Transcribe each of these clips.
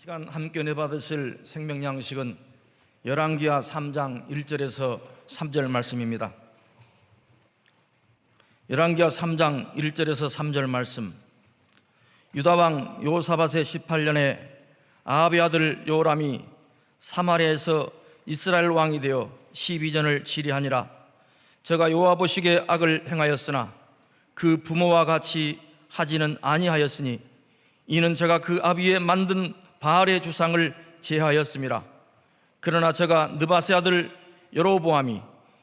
시간 함께 은혜 받으실 생명 양식은 열왕기하 3장 1절에서 3절 말씀입니다. 열왕기하 3장 1절에서 3절 말씀. 유다 왕 여호사밧의 18년에 아합의 아들 요람이 사마리아에서 이스라엘 왕이 되어 12년을 치리하니라. 저가 여호와 보시기에 악을 행하였으나 그 부모와 같이 하지는 아니하였으니 이는 저가 그 아비의 만든 바알의 주상을 제하였음이라. 그러나 저가 느밧의 아들 여로보암이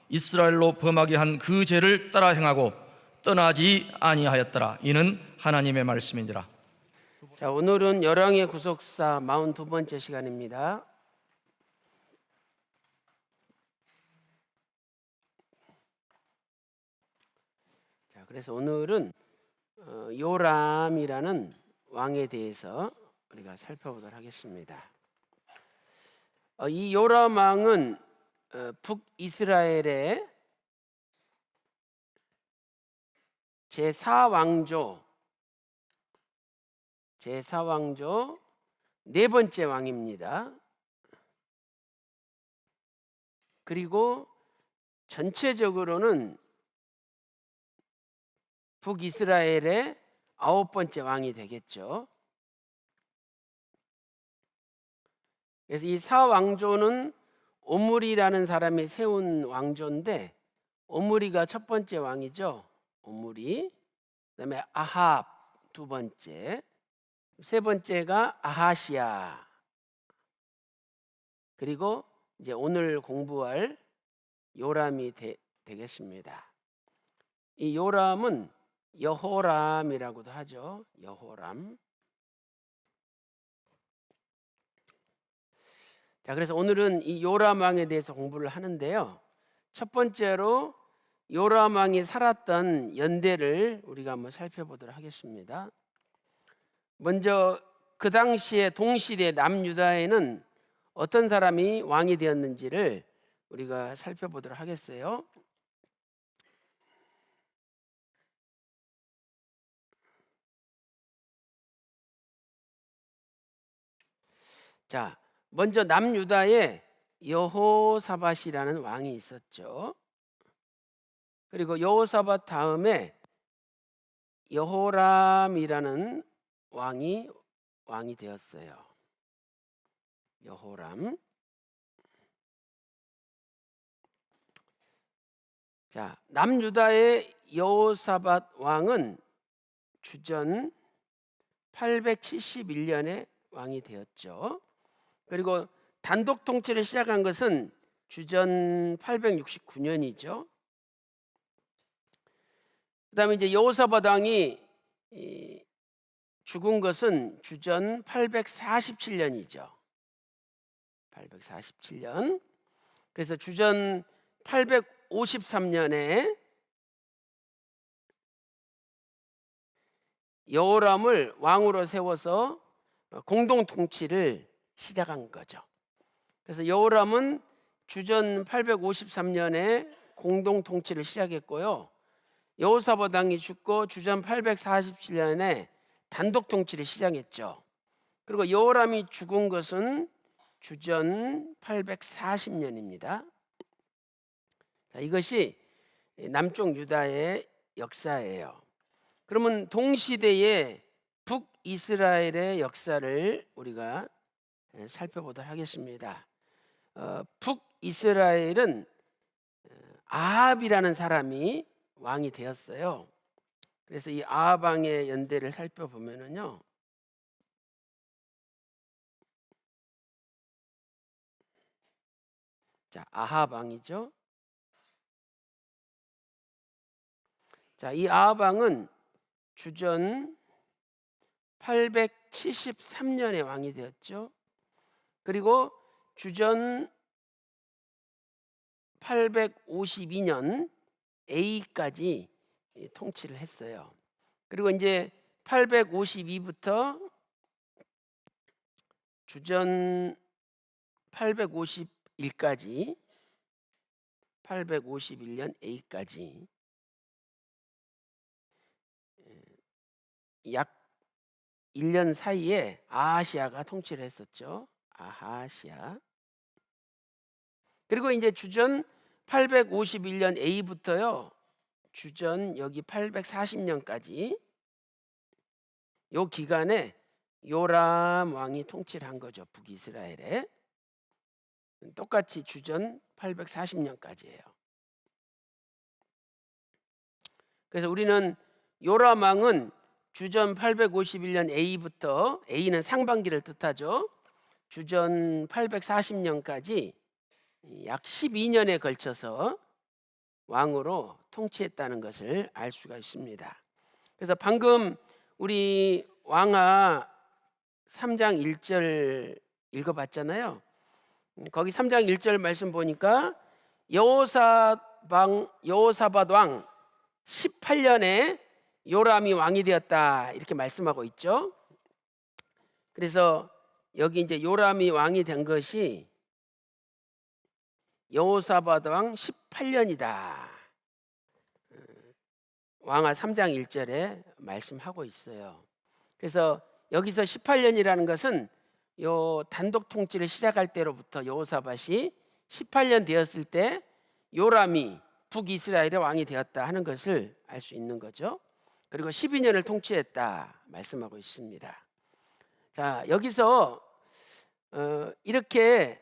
이스라엘로 범하게 한 그 죄를 따라 행하고 떠나지 아니하였더라. 이는 하나님의 말씀이니라. 자, 오늘은 열왕의 구속사 42번째 시간입니다. 자, 그래서 오늘은 요람이라는 왕에 대해서 우리가 살펴보도록 하겠습니다. 이 요람 왕은 북이스라엘의 제4왕조 네 번째 왕입니다. 그리고 전체적으로는 북이스라엘의 9번째 왕이 되겠죠. 그래서 이 사왕조는 오므리라는 사람이 세운 왕조인데, 오므리가 첫 번째 왕이죠. 오므리. 그다음에 아합 두 번째, 세 번째가 아하시아. 그리고 이제 오늘 공부할 요람이 되겠습니다. 이 요람은 여호람이라고도 하죠. 여호람. 자, 그래서 오늘은 이 요람 왕에 대해서 공부를 하는데요. 첫 번째로 요람 왕이 살았던 연대를 우리가 한번 살펴보도록 하겠습니다. 먼저 그 당시에 동시대 남유다에는 어떤 사람이 왕이 되었는지를 우리가 살펴보도록 하겠어요. 자, 먼저 남유다에 여호사밧이라는 왕이 있었죠. 그리고 여호사밧 다음에 여호람이라는 왕이 되었어요. 여호람. 자, 남유다의 여호사밧 왕은 주전 871년에 왕이 되었죠. 그리고 단독 통치를 시작한 것은 주전 869년이죠. 그다음에 이제 여호사밧 왕이 죽은 것은 주전 847년이죠. 847년. 그래서 주전 853년에 여호람을 왕으로 세워서 공동 통치를 시작한 거죠. 그래서 여호람은 주전 853년에 공동 통치를 시작했고요. 여호사밧 왕이 죽고 주전 847년에 단독 통치를 시작했죠. 그리고 여호람이 죽은 것은 주전 840년입니다. 자, 이것이 남쪽 유다의 역사예요. 그러면 동시대의 북이스라엘의 역사를 우리가 살펴보도록 하겠습니다. 북이스라엘은 아합이라는 사람이 왕이 되었어요. 그래서 이 아합 왕의 연대를 살펴보면은요, 자, 아합 왕이죠. 자, 이 아합 왕은 주전 873년에 왕이 되었죠. 그리고 주전 852년 A까지 통치를 했어요. 그리고 이제 852부터 주전 851까지, 851년 A까지 약 1년 사이에 아하시아가 통치를 했었죠. 아하시아. 그리고 이제 주전 851년 A부터요. 주전 여기 840년까지 요 기간에 요람 왕이 통치를 한 거죠. 북이스라엘에. 똑같이 주전 840년까지예요. 그래서 우리는 요람 왕은 주전 851년 A부터, A는 상반기를 뜻하죠. 주전 840년까지 약 12년에 걸쳐서 왕으로 통치했다는 것을 알 수가 있습니다. 그래서 방금 우리 왕하 3장 1절 읽어봤잖아요. 거기 3장 1절 말씀 보니까 여호사밧 왕 18년에 요람이 왕이 되었다 이렇게 말씀하고 있죠. 그래서 여기 이제 요람이 왕이 된 것이 여호사밧 왕 18년이다. 왕하 3장 1절에 말씀하고 있어요. 그래서 여기서 18년이라는 것은 요 단독 통치를 시작할 때로부터 여호사밧이 18년 되었을 때 요람이 북이스라엘의 왕이 되었다 하는 것을 알 수 있는 거죠. 그리고 12년을 통치했다 말씀하고 있습니다. 자, 여기서 이렇게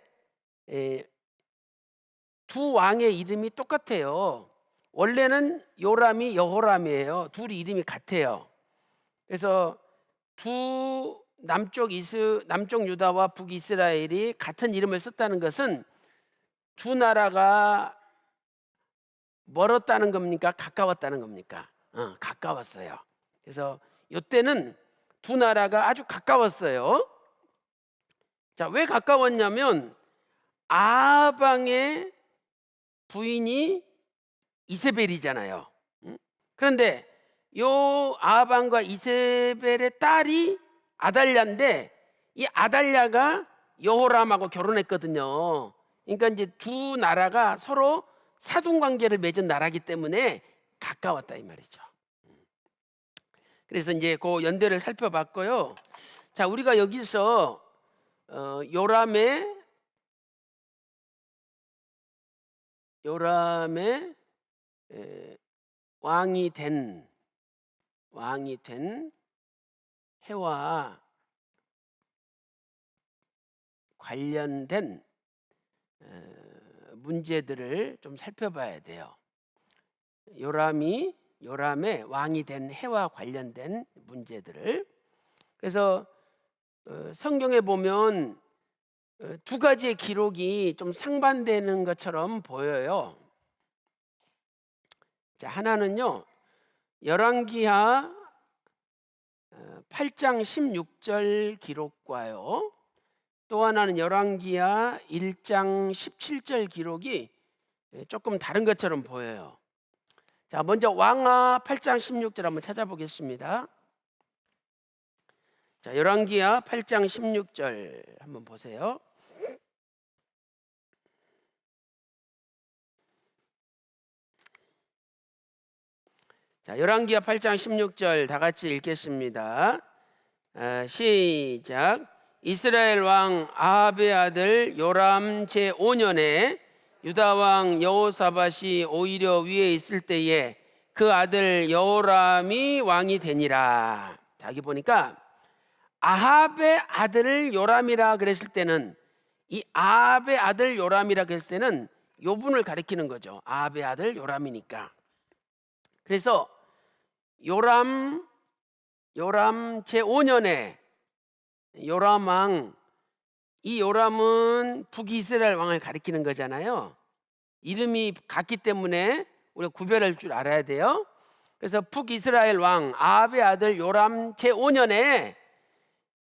두 왕의 이름이 똑같아요. 원래는 요람이 여호람이에요. 둘이 이름이 같아요. 그래서 남쪽 유다와 북이스라엘이 같은 이름을 썼다는 것은 두 나라가 멀었다는 겁니까? 가까웠다는 겁니까? 가까웠어요. 그래서 이때는 두 나라가 아주 가까웠어요. 자, 왜 가까웠냐면 아방의 부인이 이세벨이잖아요. 그런데 요 아방과 이세벨의 딸이 아달랴인데 이 아달랴가 여호람하고 결혼했거든요. 그러니까 이제 두 나라가 서로 사돈 관계를 맺은 나라기 때문에 가까웠다 이 말이죠. 그래서 이제 그 연대를 살펴봤고요. 자, 우리가 여기서 요람의 왕이 된 해와 관련된 문제들을 좀 살펴봐야 돼요. 요람의 왕이 된 해와 관련된 문제들을. 그래서 성경에 보면 두 가지의 기록이 좀 상반되는 것처럼 보여요. 자, 하나는요, 열왕기하 8장 16절 기록과요, 또 하나는 열왕기하 1장 17절 기록이 조금 다른 것처럼 보여요. 자, 먼저 왕하 8장 16절 한번 찾아보겠습니다. 자, 열왕기하 8장 16절 한번 보세요. 자, 열왕기하 8장 16절 다 같이 읽겠습니다. 시작. 이스라엘 왕 아합의 아들 요람 제5년에 유다 왕 여호사밧이 오히려 위에 있을 때에 그 아들 여호람이 왕이 되니라. 자, 여기 보니까 아합의 아들 요람이라 그랬을 때는, 이 아합의 아들 요람이라 그랬을 때는 요 분을 가리키는 거죠. 아합의 아들 요람이니까. 그래서 요람 제5년에 요람 왕, 이 요람은 북이스라엘 왕을 가리키는 거잖아요. 이름이 같기 때문에 우리가 구별할 줄 알아야 돼요. 그래서 북이스라엘 왕 아합의 아들 요람 제5년에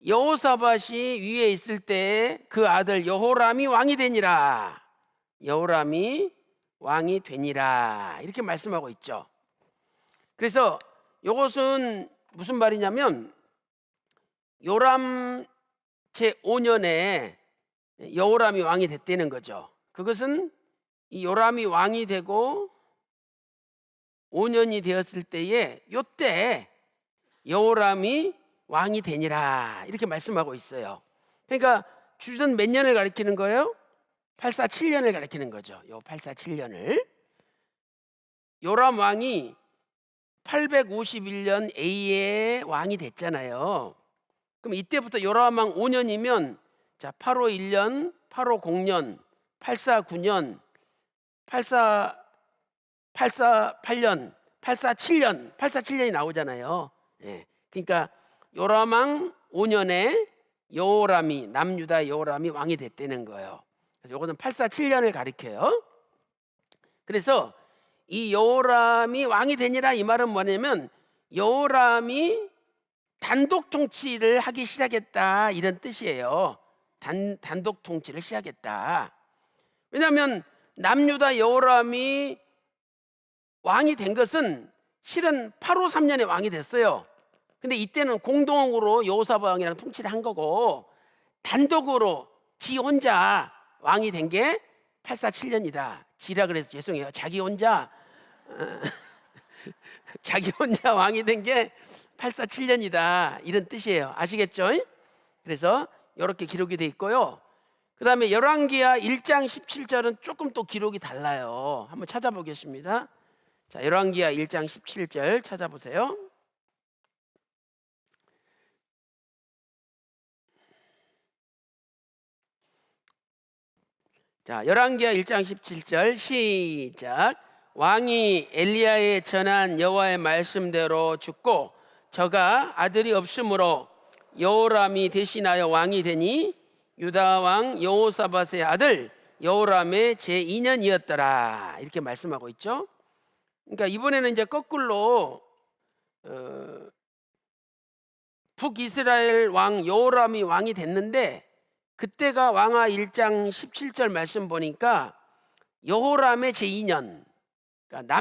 여호사밧이 위에 있을 때 그 아들 여호람이 왕이 되니라. 여호람이 왕이 되니라. 이렇게 말씀하고 있죠. 그래서 이것은 무슨 말이냐면 요람 제5년에 여호람이 왕이 됐다는 거죠. 그것은 이 요람이 왕이 되고 5년이 되었을 때에 요때 여호람이 왕이 되니라 이렇게 말씀하고 있어요. 그러니까 주전 몇 년을 가리키는 거예요? 847년을 가리키는 거죠. 요 847년을 요람 왕이 851년 A의 왕이 됐잖아요. 그럼 이때부터 요람 왕 5년이면 자 851년, 850년, 849년, 848년, 847년이 나오잖아요. 예. 그러니까 요람 왕 5년에 여호람이 남유다 여호람이 왕이 됐다는 거예요. 그래서 이것은 847년을 가리켜요. 그래서 이 여호람이 왕이 되니라 이 말은 뭐냐면 여호람이 단독 통치를 하기 시작했다 이런 뜻이에요. 단독 통치를 시작했다. 왜냐하면 남유다 여호람이 왕이 된 것은 실은 853년에 왕이 됐어요. 근데 이때는 공동으로 여호사밧 왕이랑 통치를 한 거고 단독으로 지 혼자 왕이 된 게 847년이다. 지라 그래서 죄송해요. 자기 혼자 왕이 된 게 847년이다 이런 뜻이에요. 아시겠죠? 그래서 이렇게 기록이 돼 있고요. 그 다음에 열왕기하 1장 17절은 조금 또 기록이 달라요. 한번 찾아보겠습니다. 자, 열왕기하 1장 17절 찾아보세요. 자, 열왕기하 1장 17절 시작. 왕이 엘리야에 전한 여호와의 말씀대로 죽고 저가 아들이 없으므로 여호람이 대신하여 왕이 되니 유다 왕 여호사밧의 아들 여호람의 제2년이었더라 이렇게 말씀하고 있죠. 그러니까 이번에는 이제 거꾸로 북이스라엘 왕 여호람이 왕이 됐는데 그때가 왕하 1장 17절 말씀 보니까 여호람의 제2년 그러니까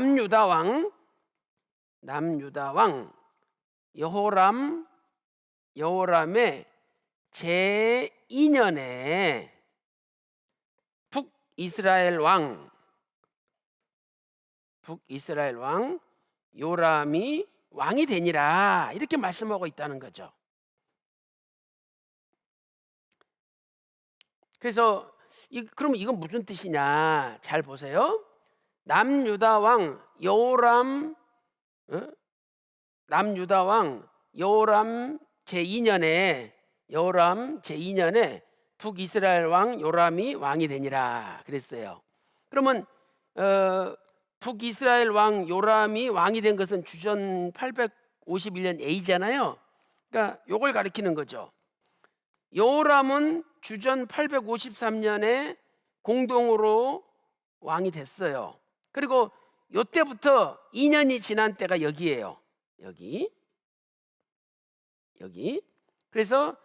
남유다 왕 여호람의 제2년에 북이스라엘 왕 요람이 왕이 되니라 이렇게 말씀하고 있다는 거죠. 그래서 그럼 이건 무슨 뜻이냐 잘 보세요. 남유다 왕 여호람 제2년에 북이스라엘 왕 요람이 왕이 되니라 그랬어요. 그러면 북이스라엘 왕 요람이 왕이 된 것은 주전 851년 A잖아요. 그러니까 요걸 가리키는 거죠. 여호람은 주전 853년에 공동으로 왕이 됐어요. 그리고 요때부터 2년이 지난 때가 여기예요. 여기. 그래서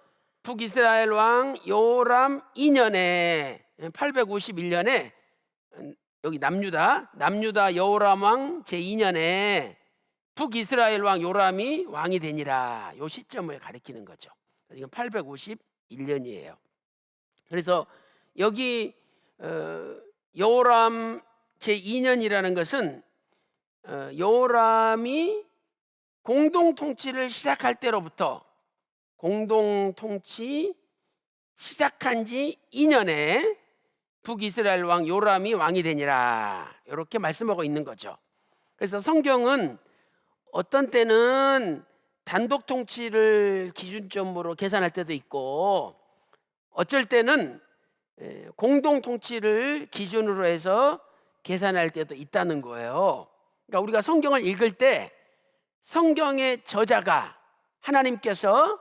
북이스라엘 왕 여호람 2년에 851년에 여기 남유다 여호람 왕 제2년에 북이스라엘 왕 요람이 왕이 되니라 요 시점을 가리키는 거죠. 이건 851년이에요. 그래서 여기 여호람 제2년이라는 것은 여호람이 공동통치를 시작할 때로부터 공동통치 시작한 지 2년에 북이스라엘 왕 요람이 왕이 되니라 이렇게 말씀하고 있는 거죠. 그래서 성경은 어떤 때는 단독 통치를 기준점으로 계산할 때도 있고 어쩔 때는 공동 통치를 기준으로 해서 계산할 때도 있다는 거예요. 그러니까 우리가 성경을 읽을 때 성경의 저자가 하나님께서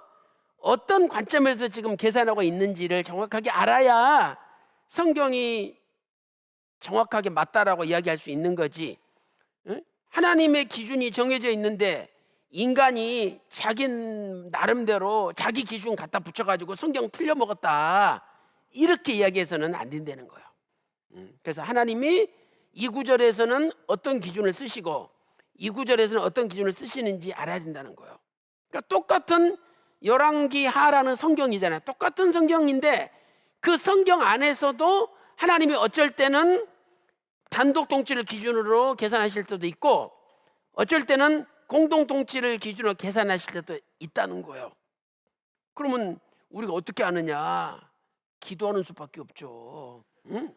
어떤 관점에서 지금 계산하고 있는지를 정확하게 알아야 성경이 정확하게 맞다라고 이야기할 수 있는 거지. 하나님의 기준이 정해져 있는데 인간이 자기 나름대로 자기 기준 갖다 붙여가지고 성경 틀려 먹었다 이렇게 이야기해서는 안 된다는 거예요. 그래서 하나님이 이 구절에서는 어떤 기준을 쓰시고 이 구절에서는 어떤 기준을 쓰시는지 알아야 된다는 거예요. 그러니까 똑같은 열왕기하라는 성경이잖아요. 똑같은 성경인데 그 성경 안에서도 하나님이 어쩔 때는 단독 통치를 기준으로 계산하실 때도 있고 어쩔 때는 공동 통치를 기준으로 계산하실 때도 있다는 거예요. 그러면 우리가 어떻게 아느냐? 기도하는 수밖에 없죠. 응?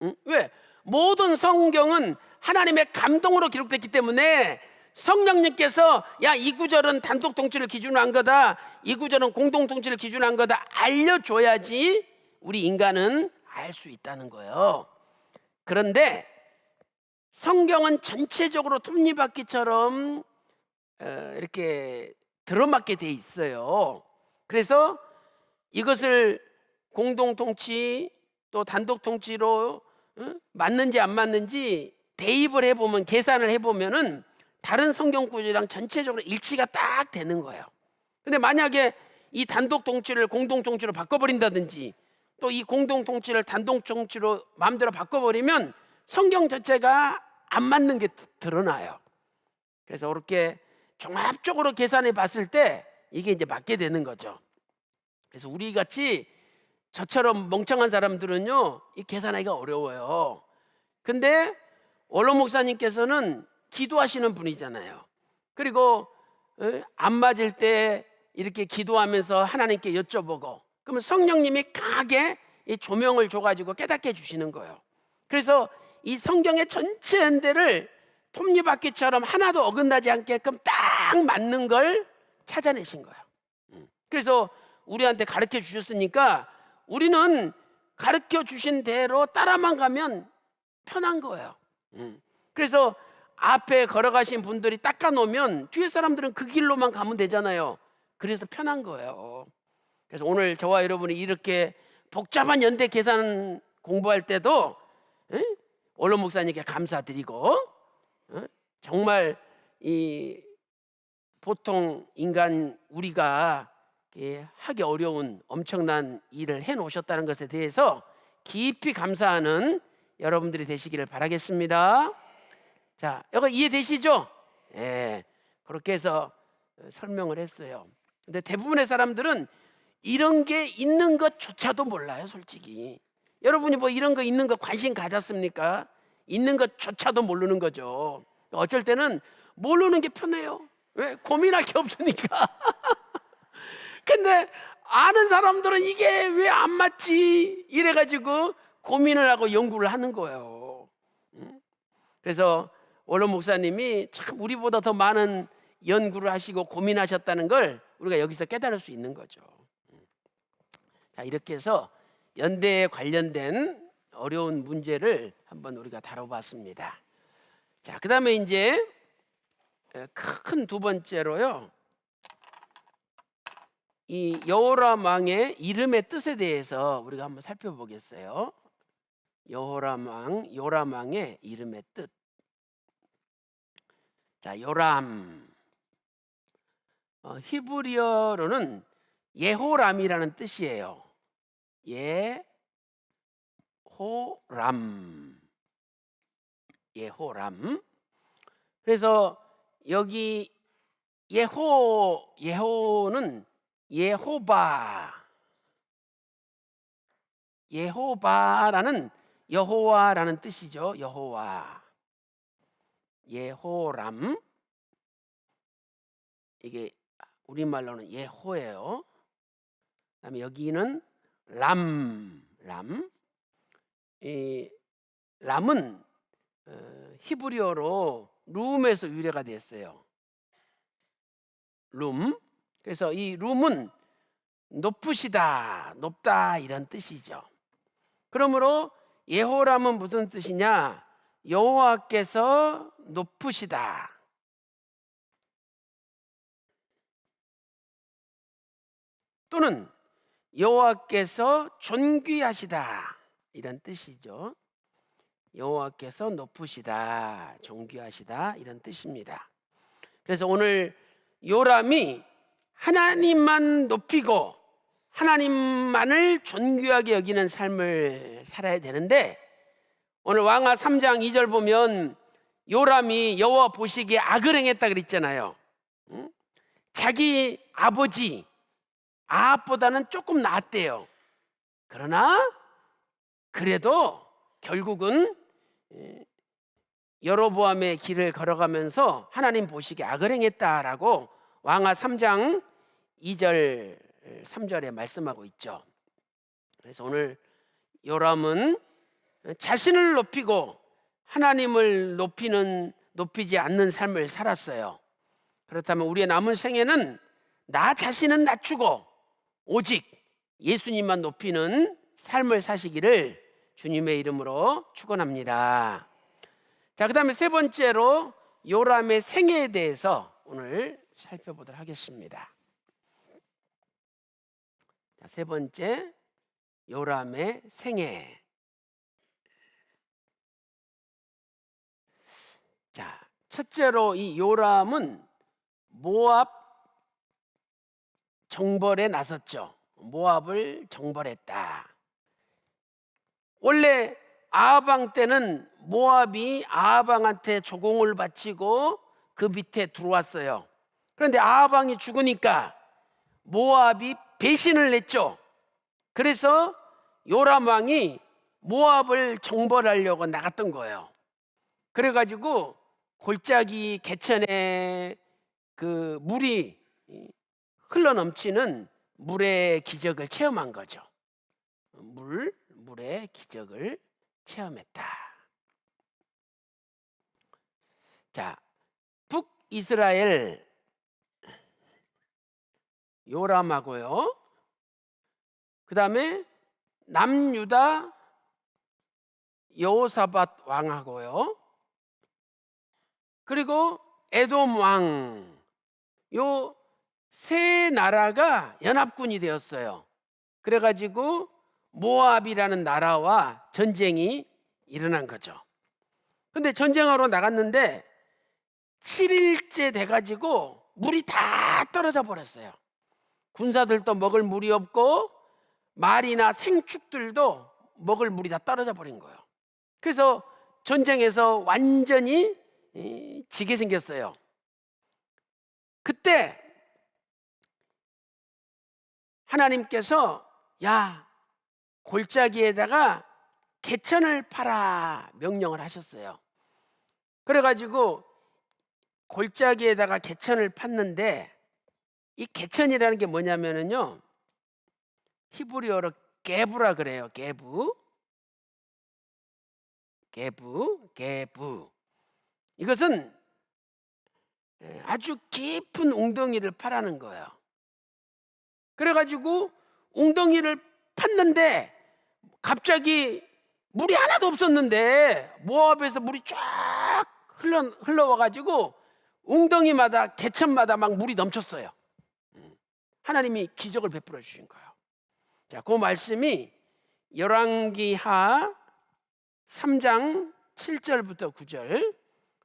응? 왜? 모든 성경은 하나님의 감동으로 기록됐기 때문에 성령님께서 야, 이 구절은 단독 통치를 기준으로 한 거다, 이 구절은 공동 통치를 기준으로 한 거다 알려줘야지 우리 인간은 알 수 있다는 거예요. 그런데 성경은 전체적으로 톱니바퀴처럼 이렇게 들어맞게 돼 있어요. 그래서 이것을 공동 통치 또 단독 통치로 맞는지 안 맞는지 대입을 해보면, 계산을 해보면은 다른 성경 구절이랑 전체적으로 일치가 딱 되는 거예요. 근데 만약에 이 단독 통치를 공동 통치로 바꿔버린다든지 또 이 공동 통치를 단독 통치로 마음대로 바꿔버리면 성경 전체가 안 맞는 게 드러나요. 그래서 그렇게 종합적으로 계산해 봤을 때 이게 이제 맞게 되는 거죠. 그래서 우리 같이 저처럼 멍청한 사람들은요, 이 계산하기가 어려워요. 근데 원로 목사님께서는 기도하시는 분이잖아요. 그리고 안 맞을 때 이렇게 기도하면서 하나님께 여쭤보고, 그러면 성령님이 강하게 이 조명을 줘가지고 깨닫게 해주시는 거예요. 그래서 이 성경의 전체 연대를 톱니바퀴처럼 하나도 어긋나지 않게끔 딱 맞는 걸 찾아내신 거예요. 그래서 우리한테 가르쳐 주셨으니까 우리는 가르쳐 주신 대로 따라만 가면 편한 거예요. 그래서 앞에 걸어가신 분들이 닦아놓으면 뒤에 사람들은 그 길로만 가면 되잖아요. 그래서 편한 거예요. 그래서 오늘 저와 여러분이 이렇게 복잡한 연대 계산 공부할 때도 원로 목사님께 감사드리고, 정말 이 보통 인간 우리가 하기 어려운 엄청난 일을 해놓으셨다는 것에 대해서 깊이 감사하는 여러분들이 되시기를 바라겠습니다. 자, 이거 이해되시죠? 예, 그렇게 해서 설명을 했어요. 근데 대부분의 사람들은 이런 게 있는 것조차도 몰라요, 솔직히. 여러분이 뭐 이런 거 있는 거 관심 가졌습니까? 있는 것조차도 모르는 거죠. 어쩔 때는 모르는 게 편해요. 왜? 고민할 게 없으니까. 근데 아는 사람들은 이게 왜 안 맞지? 이래가지고 고민을 하고 연구를 하는 거예요. 그래서 원로 목사님이 참 우리보다 더 많은 연구를 하시고 고민하셨다는 걸 우리가 여기서 깨달을 수 있는 거죠. 자, 이렇게 해서 연대에 관련된 어려운 문제를 한번 우리가 다뤄봤습니다. 자, 그 다음에 이제 큰 두 번째로요, 이 여호람 왕의 이름의 뜻에 대해서 우리가 한번 살펴보겠어요. 여호람 왕의 이름의 뜻. 자, 요람, 히브리어로는 예호람이라는 뜻이에요. 예호람. 그래서 여기 예호는 예호바라는 여호와라는 뜻이죠. 여호와. 예호람, 이게 우리말로는 예호예요. 그다음에 여기는 람. 이 람은 히브리어로 룸에서 유래가 됐어요. 룸. 그래서 이 룸은 높으시다, 높다 이런 뜻이죠. 그러므로 예호람은 무슨 뜻이냐? 여호와께서 높으시다. 또는 여호와께서 존귀하시다 이런 뜻이죠. 여호와께서 높으시다, 존귀하시다 이런 뜻입니다. 그래서 오늘 요람이 하나님만 높이고 하나님만을 존귀하게 여기는 삶을 살아야 되는데, 오늘 왕하 3장 2절 보면 요람이 여호와 보시기에 악을 행했다 그랬잖아요. 자기 아버지 아합보다는 조금 낫대요. 그러나 그래도 결국은 여로보암의 길을 걸어가면서 하나님 보시기에 악을 행했다라고 왕하 3장 2절 3절에 말씀하고 있죠. 그래서 오늘 요람은 자신을 높이고 하나님을 높이지 않는 삶을 살았어요. 그렇다면 우리의 남은 생애는 나 자신은 낮추고 오직 예수님만 높이는 삶을 사시기를 주님의 이름으로 축원합니다. 자, 그다음에 세 번째로 요람의 생애에 대해서 오늘 살펴보도록 하겠습니다. 자, 세 번째, 요람의 생애. 자, 첫째로 이 요람은 모압 정벌에 나섰죠. 모압을 정벌했다. 원래 아합 왕 때는 모압이 아합 왕한테 조공을 바치고 그 밑에 들어왔어요. 그런데 아합 왕이 죽으니까 모압이 배신을 했죠. 그래서 요람 왕이 모압을 정벌하려고 나갔던 거예요. 그래가지고 골짜기 개천에 그 물이 흘러넘치는 물의 기적을 체험한 거죠. 물의 기적을 체험했다. 자, 북이스라엘 요람하고요, 그 다음에 남유다 여호사밧 왕하고요, 그리고 에돔 왕, 요 세 나라가 연합군이 되었어요. 그래가지고 모압이라는 나라와 전쟁이 일어난 거죠. 근데 전쟁하러 나갔는데 7일째 돼가지고 물이 다 떨어져 버렸어요. 군사들도 먹을 물이 없고 말이나 생축들도 먹을 물이 다 떨어져 버린 거예요. 그래서 전쟁에서 완전히 지게 생겼어요. 그때 하나님께서 야, 골짜기에다가 개천을 파라 명령을 하셨어요. 그래가지고 골짜기에다가 개천을 팠는데, 이 개천이라는 게 뭐냐면은요, 히브리어로 게부라 그래요. 게부. 이것은 아주 깊은 웅덩이를 파라는 거예요. 그래가지고 웅덩이를 팠는데 갑자기 물이 하나도 없었는데 모압에서 물이 쫙 흘러와가지고 웅덩이마다 개천마다 막 물이 넘쳤어요. 하나님이 기적을 베풀어 주신 거예요. 자, 그 말씀이 열왕기하 3장 7절부터 9절,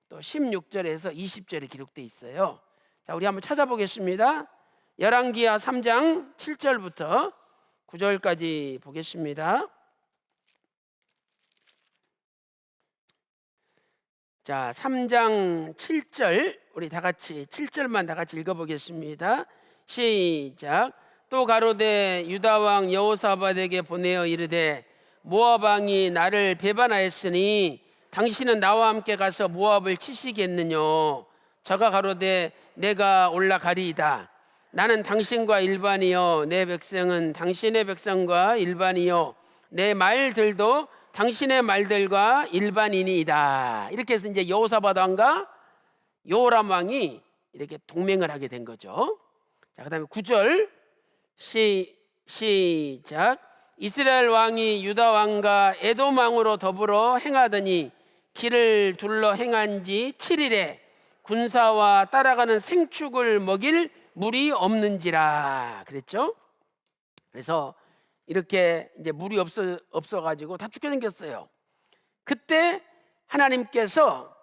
또 16절에서 20절에 기록되어 있어요. 자, 우리 한번 찾아보겠습니다. 열왕기하 3장 7절부터 9절까지 보겠습니다. 자, 3장 7절, 우리 다 같이 7절만 다 같이 읽어보겠습니다. 시작. 또 가로되 유다 왕 여호사밧에게 보내어 이르되 모압 왕이 나를 배반하였으니 당신은 나와 함께 가서 모압을 치시겠느뇨. 저가 가로되 내가 올라가리이다. 나는 당신과 일반이요 내 백성은 당신의 백성과 일반이요 내 말들도 당신의 말들과 일반이니이다. 이렇게 해서 이제 여호사밧 왕과 요람 왕이 이렇게 동맹을 하게 된 거죠. 자, 그다음에 9절 시작. 이스라엘 왕이 유다 왕과 에돔 왕으로 더불어 행하더니 길을 둘러 행한 지 7일에 군사와 따라가는 생축을 먹일 물이 없는지라 그랬죠. 그래서 이렇게 이제 물이 없어가지고 다 죽게 생겼어요. 그때 하나님께서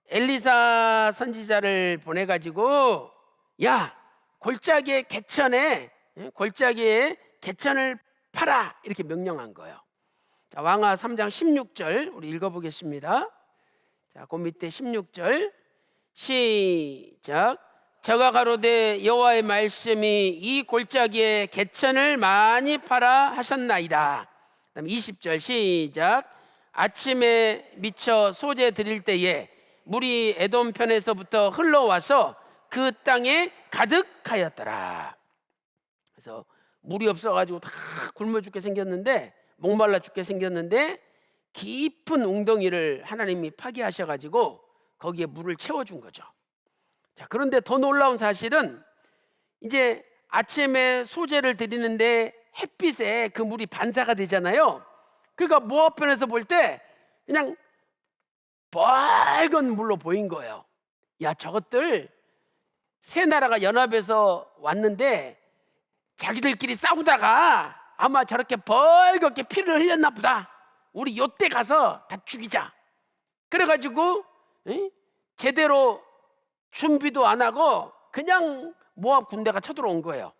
엘리사 선지자를 보내가지고 야, 골짜기의 개천에 개천을 파라 이렇게 명령한 거예요. 자, 왕하 3장 16절 우리 읽어보겠습니다. 자, 그 밑에 16절 시작. 저가 가로되 여호와의 말씀이 이 골짜기에 개천을 많이 파라 하셨나이다. 그다음 20절 시작. 아침에 미쳐 소재 드릴 때에 물이 에돔 편에서부터 흘러와서 그 땅에 가득하였더라. 그래서 물이 없어가지고 다 굶어 죽게 생겼는데, 목말라 죽게 생겼는데 깊은 웅덩이를 하나님이 파괴하셔가지고 거기에 물을 채워준 거죠. 자, 그런데 더 놀라운 사실은 이제 아침에 소제를 드리는데 햇빛에 그 물이 반사가 되잖아요. 그러니까 모압편에서 볼 때 그냥 빨간 물로 보인 거예요. 야, 저것들 세 나라가 연합해서 왔는데 자기들끼리 싸우다가 아마 저렇게 벌겋게 피를 흘렸나 보다. 우리 요때 가서 다 죽이자. 그래가지고 제대로 준비도 안 하고 그냥 모압 군대가 쳐들어온 거예요.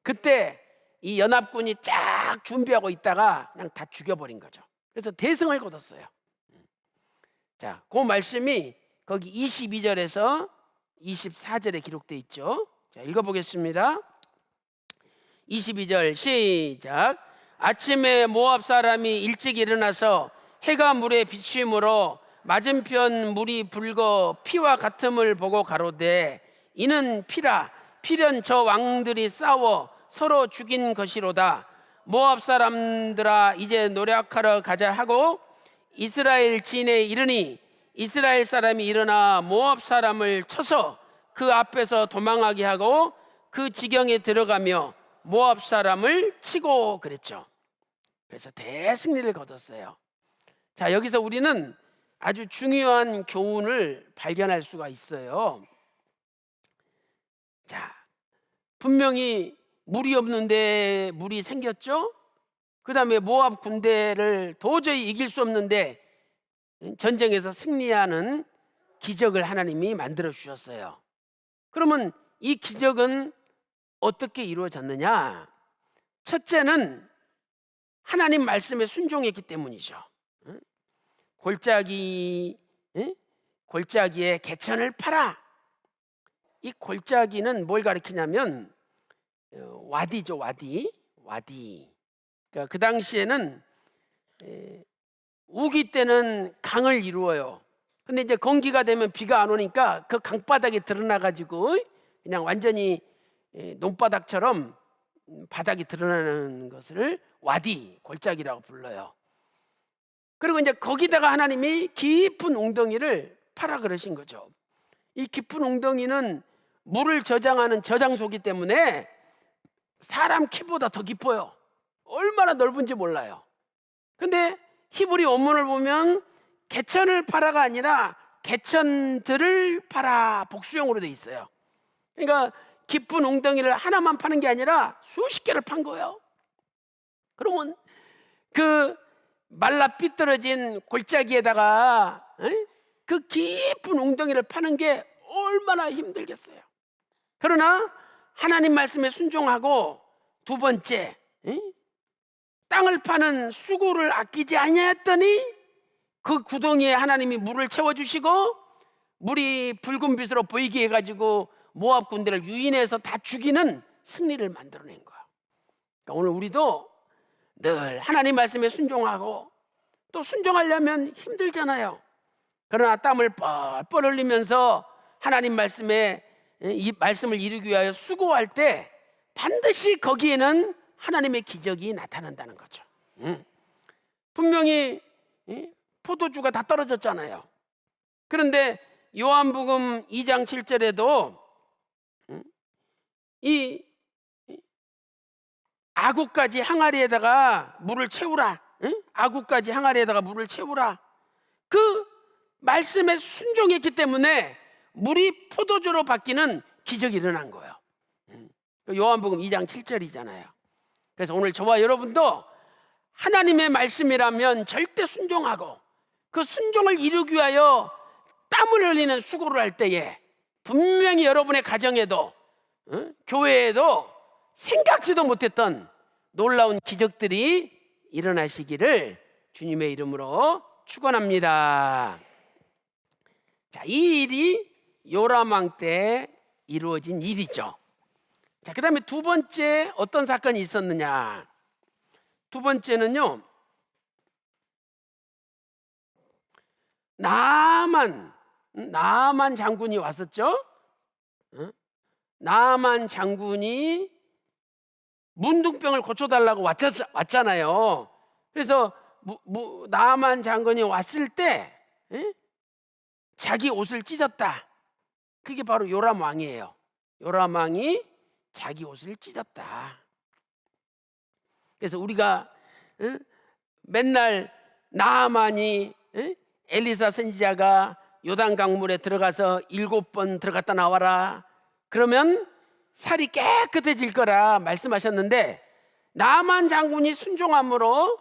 그때 이 연합군이 쫙 준비하고 있다가 그냥 다 죽여버린 거죠. 그래서 대승을 거뒀어요. 자, 그 말씀이 거기 22절에서 24절에 기록되어 있죠. 자, 읽어보겠습니다. 22절 시작. 아침에 모압 사람이 일찍 일어나서 해가 물에 비추므로 맞은편 물이 붉어 피와 같음을 보고 가로되 이는 피라. 필연 저 왕들이 싸워 서로 죽인 것이로다. 모압 사람들아 이제 노력하러 가자 하고 이스라엘 진에 이르니 이스라엘 사람이 일어나 모압 사람을 쳐서 그 앞에서 도망하게 하고 그 지경에 들어가며 모압 사람을 치고 그랬죠. 그래서 대승리를 거뒀어요. 자, 여기서 우리는 아주 중요한 교훈을 발견할 수가 있어요. 자, 분명히 물이 없는데 물이 생겼죠. 그 다음에 모압 군대를 도저히 이길 수 없는데 전쟁에서 승리하는 기적을 하나님이 만들어 주셨어요. 그러면 이 기적은 어떻게 이루어졌느냐? 첫째는 하나님 말씀에 순종했기 때문이죠. 골짜기에 개천을 팔아. 이 골짜기는 뭘 가리키냐면 와디죠, 와디. 그러니까 그 당시에는 우기 때는 강을 이루어요. 근데 이제 건기가 되면 비가 안 오니까 그 강바닥이 드러나 가지고 그냥 완전히 논바닥처럼 바닥이 드러나는 것을 와디, 골짜기라고 불러요. 그리고 이제 거기다가 하나님이 깊은 웅덩이를 파라 그러신 거죠. 이 깊은 웅덩이는 물을 저장하는 저장소이기 때문에 사람 키보다 더 깊어요. 얼마나 넓은지 몰라요. 근데 히브리 원문을 보면 개천을 파라가 아니라 개천들을 파라, 복수형으로 돼 있어요. 그러니까 깊은 웅덩이를 하나만 파는 게 아니라 수십 개를 판 거예요. 그러면 그 말라 삐뚤어진 골짜기에다가 그 깊은 웅덩이를 파는 게 얼마나 힘들겠어요. 그러나 하나님 말씀에 순종하고 두 번째, 땅을 파는 수고를 아끼지 아니하였더니 그 구덩이에 하나님이 물을 채워주시고 물이 붉은 빛으로 보이게 해가지고 모압 군대를 유인해서 다 죽이는 승리를 만들어낸 거야. 그러니까 오늘 우리도 늘 하나님 말씀에 순종하고, 또 순종하려면 힘들잖아요. 그러나 땀을 뻘뻘 흘리면서 하나님 말씀에 이 말씀을 이루기 위하여 수고할 때 반드시 거기에는 하나님의 기적이 나타난다는 거죠. 분명히 포도주가 다 떨어졌잖아요. 그런데 요한복음 2장 7절에도 이 아구까지 항아리에다가 물을 채우라. 아구까지 항아리에다가 물을 채우라. 그 말씀에 순종했기 때문에 물이 포도주로 바뀌는 기적이 일어난 거예요. 요한복음 2장 7절이잖아요. 그래서 오늘 저와 여러분도 하나님의 말씀이라면 절대 순종하고 그 순종을 이루기 위하여 땀을 흘리는 수고를 할 때에 분명히 여러분의 가정에도 교회에도 생각지도 못했던 놀라운 기적들이 일어나시기를 주님의 이름으로 축원합니다. 자, 이 일이 요람 왕 때 이루어진 일이죠. 자, 그 다음에 두 번째 어떤 사건이 있었느냐? 두 번째는요, 나아만 장군이 왔었죠. 나아만 장군이 문둥병을 고쳐달라고 왔잖아요. 그래서 나아만 장군이 왔을 때 자기 옷을 찢었다. 그게 바로 요람 왕이에요. 요람 왕이 자기 옷을 찢었다. 그래서 우리가 맨날 나아만이 엘리사 선지자가 요단 강물에 들어가서 7번 들어갔다 나와라, 그러면 살이 깨끗해질 거라 말씀하셨는데, 나아만 장군이 순종함으로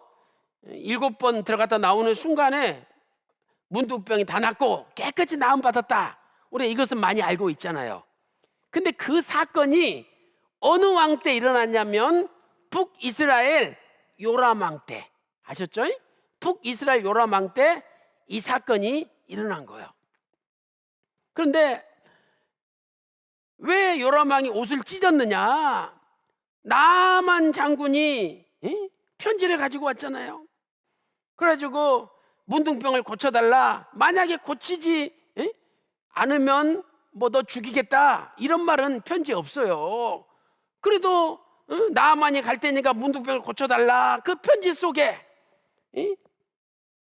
7번 들어갔다 나오는 순간에 문둥병이 다 낫고 깨끗이 나음 받았다. 우리 이것은 많이 알고 있잖아요. 근데 그 사건이 어느 왕 때 일어났냐면 북이스라엘 요람 왕 때. 아셨죠? 북이스라엘 요람 왕 때 이 사건이 일어난 거예요. 그런데 왜 요람 왕이 옷을 찢었느냐? 나아만 장군이 편지를 가지고 왔잖아요. 그래가지고 문둥병을 고쳐달라, 만약에 고치지 않으면 뭐 너 죽이겠다, 이런 말은 편지에 없어요. 그래도 나아만이 갈 테니까 문둥병을 고쳐달라, 그 편지 속에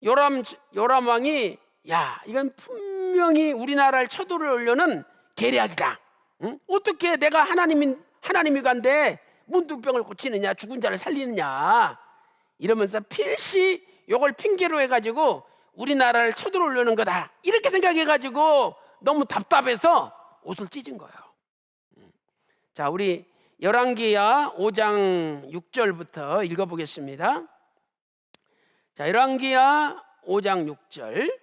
요람 왕이 야, 이건 분명히 우리나라를 쳐들어오려는 계략이다. 어떻게 내가 하나님이 간데 문둥병을 고치느냐, 죽은 자를 살리느냐, 이러면서 필시 이걸 핑계로 해가지고 우리나라를 쳐들어오려는 거다, 이렇게 생각해가지고 너무 답답해서 옷을 찢은 거예요. 자, 우리 열왕기하 5장 6절부터 읽어보겠습니다. 자, 열왕기하 5장 6절.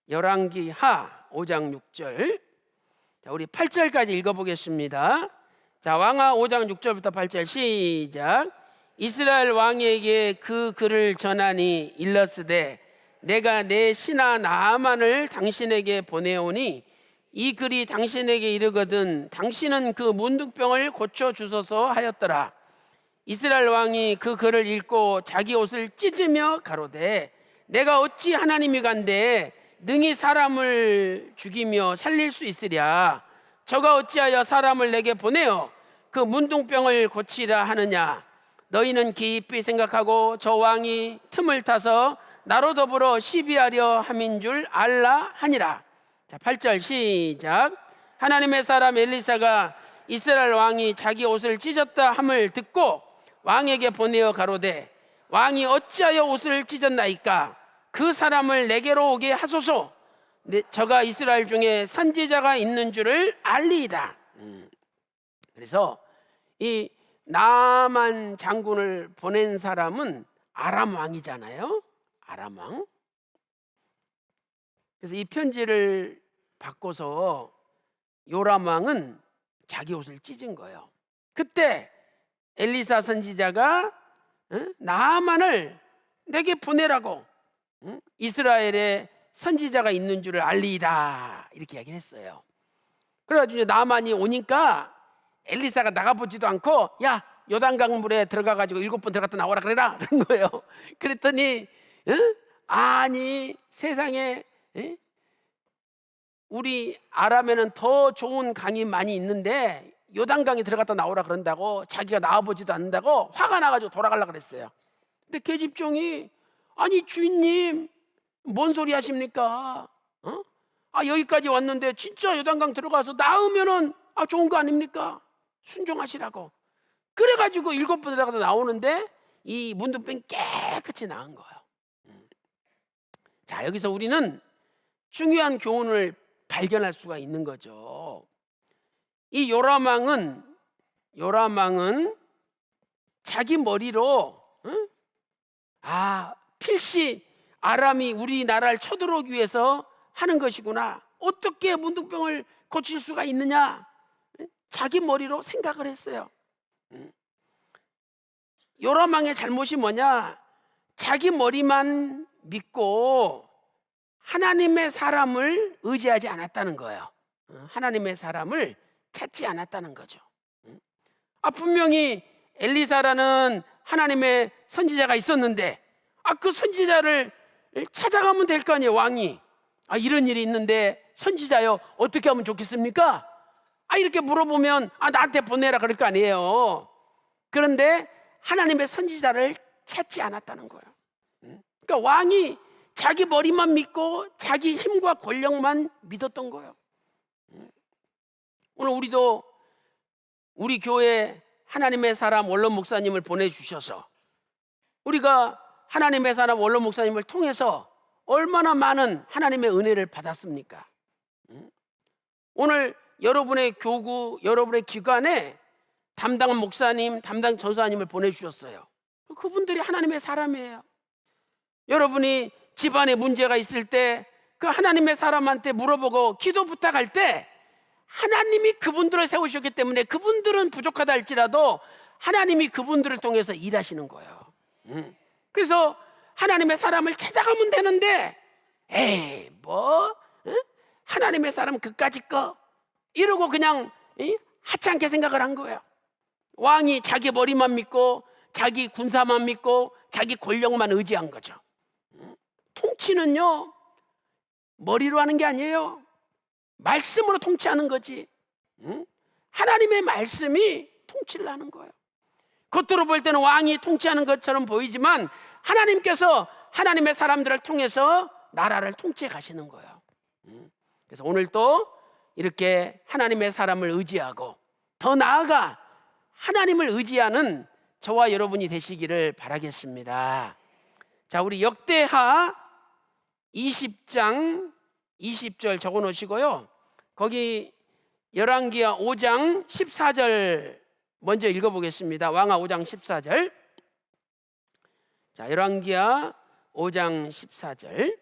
열왕기하 5장 6절. 자, 우리 8절까지 읽어보겠습니다. 자, 왕하 5장 6절부터 8절 시작. 이스라엘 왕에게 그 글을 전하니 일렀으되 내가 내 신하 나아만을 당신에게 보내오니 이 글이 당신에게 이르거든 당신은 그 문둥병을 고쳐 주소서 하였더라. 이스라엘 왕이 그 글을 읽고 자기 옷을 찢으며 가로되 내가 어찌 하나님이 간데 능히 사람을 죽이며 살릴 수 있으랴. 저가 어찌하여 사람을 내게 보내어 그 문둥병을 고치라 하느냐. 너희는 깊이 생각하고 저 왕이 틈을 타서 나로 더불어 시비하려 함인 줄 알라 하니라. 자, 8절 시작. 하나님의 사람 엘리사가 이스라엘 왕이 자기 옷을 찢었다 함을 듣고 왕에게 보내어 가로되 왕이 어찌하여 옷을 찢었나이까? 그 사람을 내게로 오게 하소서. 저가 이스라엘 중에 선지자가 있는 줄을 알리이다. 그래서 이 나아만 장군을 보낸 사람은 아람 왕이잖아요. 아람 왕. 그래서 이 편지를 받고서 요람 왕은 자기 옷을 찢은 거예요. 그때 엘리사 선지자가 나아만을 내게 보내라고, 이스라엘에 선지자가 있는 줄을 알리이다, 이렇게 이야기를 했어요. 그래가지고 나아만이 오니까 엘리사가 나가보지도 않고 야, 요단강 물에 들어가가지고 7번 들어갔다 나오라 그래라, 그런 거예요. 그랬더니 아니 세상에 우리 아람에는 더 좋은 강이 많이 있는데 요단강에 들어갔다 나오라 그런다고, 자기가 나와보지도 않는다고 화가 나가지고 돌아가려고 그랬어요. 근데 계집종이 아니 주인님 뭔 소리 하십니까? 여기까지 왔는데 진짜 요단강 들어가서 나오면은 좋은 거 아닙니까? 순종하시라고. 그래가지고 7번 들어가서 나오는데 이 문둥병이 깨끗이 나은 거예요. 자, 여기서 우리는 중요한 교훈을 발견할 수가 있는 거죠. 이 요람 왕은 자기 머리로 필시 아람이 우리나라를 쳐들어오기 위해서 하는 것이구나, 어떻게 문둥병을 고칠 수가 있느냐, 자기 머리로 생각을 했어요. 요람 왕의 잘못이 뭐냐? 자기 머리만 믿고 하나님의 사람을 의지하지 않았다는 거예요. 하나님의 사람을 찾지 않았다는 거죠. 분명히 엘리사라는 하나님의 선지자가 있었는데 그 선지자를 찾아가면 될 거 아니에요. 왕이 이런 일이 있는데 선지자요, 어떻게 하면 좋겠습니까? 이렇게 물어보면 나한테 보내라 그럴 거 아니에요. 그런데 하나님의 선지자를 찾지 않았다는 거예요. 그러니까 왕이 자기 머리만 믿고 자기 힘과 권력만 믿었던 거예요. 오늘 우리도 우리 교회 하나님의 사람 원로 목사님을 보내주셔서 우리가 하나님의 사람 원로 목사님을 통해서 얼마나 많은 하나님의 은혜를 받았습니까? 오늘 여러분의 교구, 여러분의 기관에 담당 목사님, 담당 전사님을 보내주셨어요. 그분들이 하나님의 사람이에요. 여러분이 집안에 문제가 있을 때 그 하나님의 사람한테 물어보고 기도 부탁할 때 하나님이 그분들을 세우셨기 때문에 그분들은 부족하다 할지라도 하나님이 그분들을 통해서 일하시는 거예요. 그래서 하나님의 사람을 찾아가면 되는데 하나님의 사람 그까짓 거 이러고 그냥 하찮게 생각을 한 거예요. 왕이 자기 머리만 믿고 자기 군사만 믿고 자기 권력만 의지한 거죠. 통치는요 머리로 하는 게 아니에요. 말씀으로 통치하는 거지. 하나님의 말씀이 통치를 하는 거예요. 겉으로 볼 때는 왕이 통치하는 것처럼 보이지만 하나님께서 하나님의 사람들을 통해서 나라를 통치해 가시는 거예요. 그래서 오늘 또 이렇게 하나님의 사람을 의지하고 더 나아가 하나님을 의지하는 저와 여러분이 되시기를 바라겠습니다. 자, 우리 역대하 20장 20절 적어 놓으시고요. 거기 열왕기하 5장 14절 먼저 읽어보겠습니다. 왕하 5장 14절. 자, 열왕기하 5장 14절.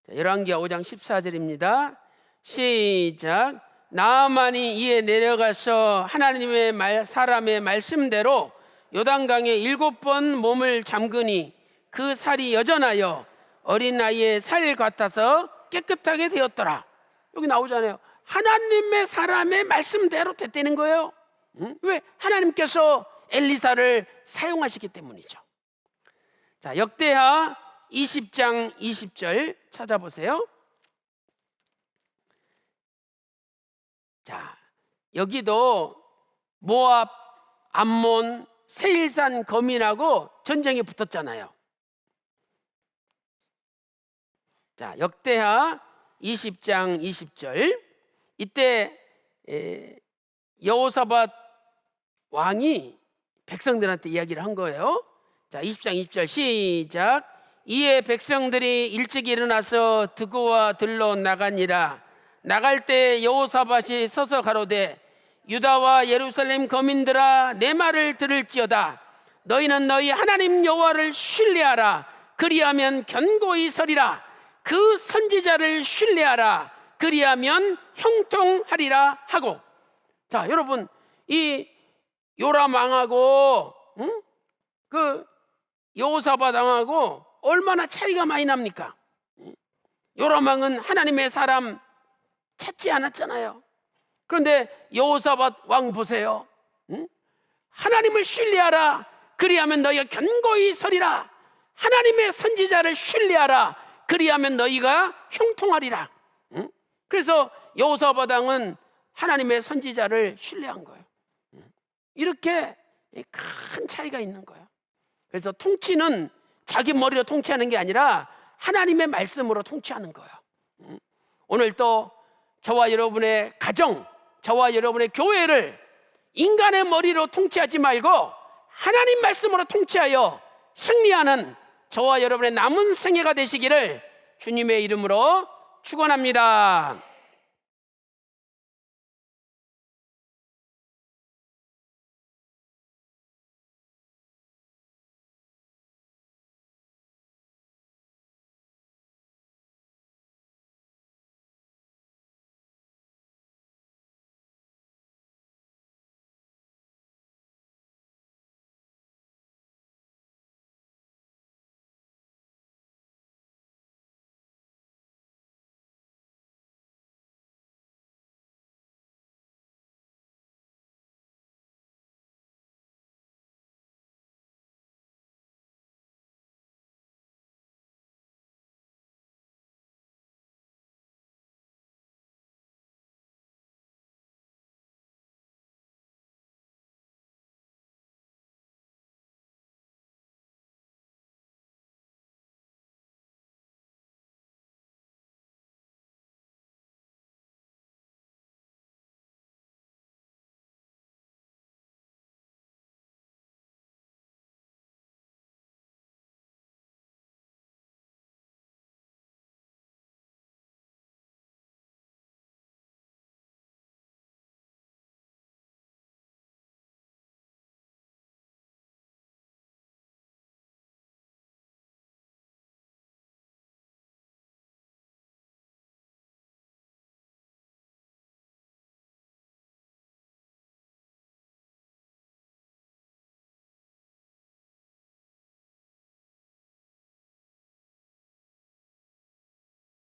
자, 열왕기하 5장 14절입니다. 시작. 나아만이 이에 내려가서 하나님의 사람의 말씀대로 요단강에 7번 몸을 잠그니 그 살이 여전하여 어린 아이의 살 같아서 깨끗하게 되었더라. 여기 나오잖아요. 하나님의 사람의 말씀대로 됐다는 거예요. 왜? 하나님께서 엘리사를 사용하시기 때문이죠. 자, 역대하 20장 20절 찾아보세요. 자, 여기도 모압, 암몬, 세일산 거민하고 전쟁이 붙었잖아요. 자, 역대하 20장 20절. 이때 여호사밧 왕이 백성들한테 이야기를 한 거예요. 자, 20장 20절 시작. 이에 백성들이 일찍 일어나서 드고와 들로 나가니라. 나갈 때 여호사밧이 서서 가로되 유다와 예루살렘 거민들아 내 말을 들을지어다. 너희는 너희 하나님 여호와를 신뢰하라. 그리하면 견고히 서리라. 그 선지자를 신뢰하라. 그리하면 형통하리라 하고. 자, 여러분, 이 요람 왕하고 그 여호사밧 왕하고 얼마나 차이가 많이 납니까? 요람 왕은 하나님의 사람 찾지 않았잖아요. 그런데 여호사밧 왕 보세요. 하나님을 신뢰하라. 그리하면 너희가 견고히 서리라. 하나님의 선지자를 신뢰하라. 그리하면 너희가 형통하리라. 그래서 여호사밧 왕은 하나님의 선지자를 신뢰한 거예요. 이렇게 큰 차이가 있는 거예요. 그래서 통치는 자기 머리로 통치하는 게 아니라 하나님의 말씀으로 통치하는 거예요. 오늘 또 저와 여러분의 가정, 저와 여러분의 교회를 인간의 머리로 통치하지 말고 하나님 말씀으로 통치하여 승리하는 저와 여러분의 남은 생애가 되시기를 주님의 이름으로 축원합니다.